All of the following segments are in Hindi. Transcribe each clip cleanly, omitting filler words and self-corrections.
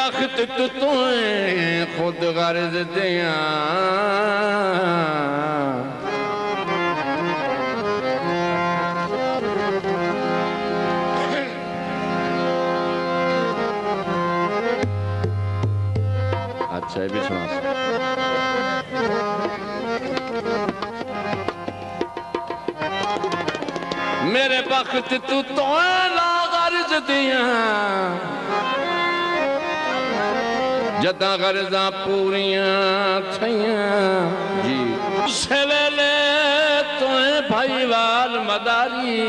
बख्त तू खुद गर्ज दिया अच्छा ये भी सुना मेरे बख्त तू तो ला गर्ज दिया जदा गर्जा पूरियां थइयां जी उस वेले तो भाईवाल मदारी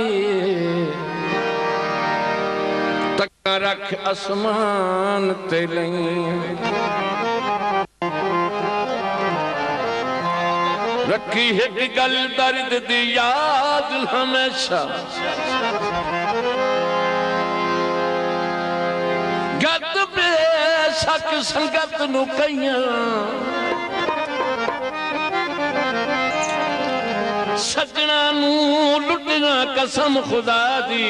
तक रख आसमान ते रखी एक गल दर्द दी याद हमेशा गत बेशक संगत नू कईयां सजना नू लुटना कसम खुदा दी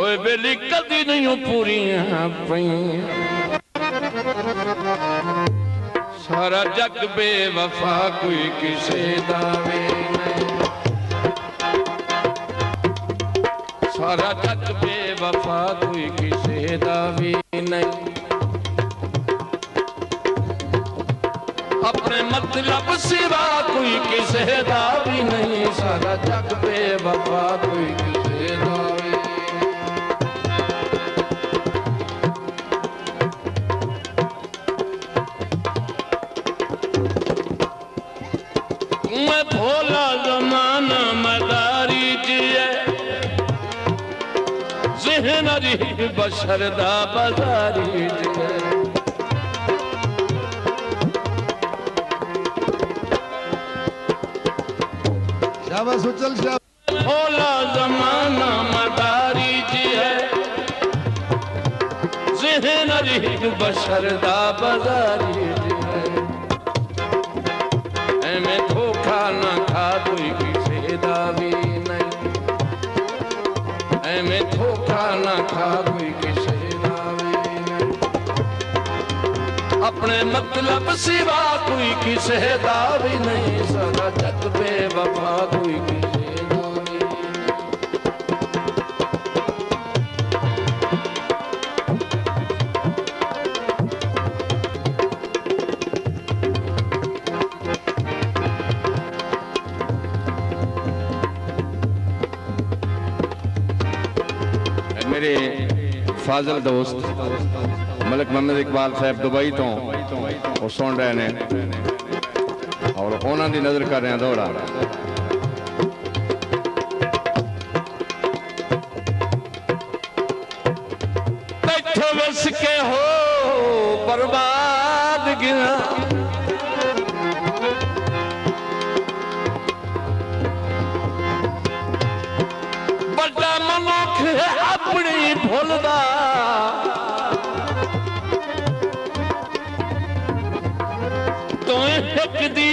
ओए बेली कदी नहीं पूरियां पईयां सारा जग बेवफा कोई किसे दावे नहीं सारा जग बेवफा कोई किसे दावे नहीं अपने मतलब सिवा कोई किसे दावी नहीं सारा जग बेवफा कोई किसे दावे मैं भोला जमाना मदारी जिए ज़हन री बशर दा बाजारी जिए शाबाश उचल शाबाश भोला जमाना मदारी जिए ज़हन री बशर दा बाजारी मैं धोखा ना खा कोई किसे दावी नहीं मैं धोखा ना खा कोई किसे दावी नहीं अपने मतलब सिवा कोई किसे दावी नहीं सारा जग बेवफा कोई किसे दावी मेरे फाजिल दोस्त मलिक मोहम्मद इकबाल साहब दुबई तो वो सुन रहे हैं और उन्होंने की नजर कर रहे हैं दौड़ा बैठे बस के हो बर्बाद गिरा बड़ा मनुख है अपनी भूलदा तो एक दी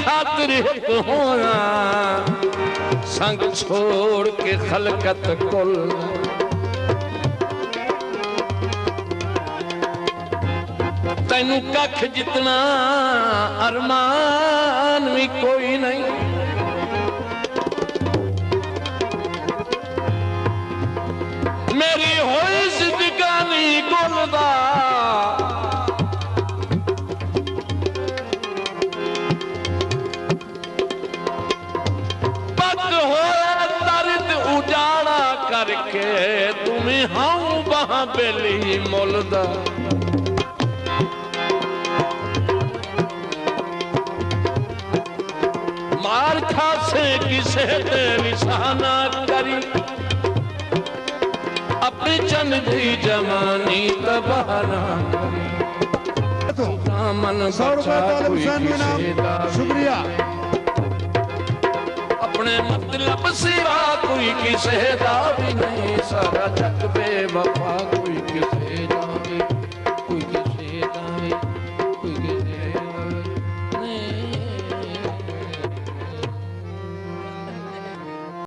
खातिर एक होना संग छोड़ के खलकत कुल तैनू कख जितना अरमान भी कोई नहीं मेरी होई जिंदगानी गुलदा पत होया दर्द उजाड़ा करके तुम्हें हाउ वहां बेली मुलदा मार खासे किसे ते निशाना करी अपनी चंद दी जवानी तबाह ना मन 100 रुपए शुक्रिया अपने मतलब सिवा कोई किसे दा भी नहीं सारा जग बेवफा कोई किसे दा भी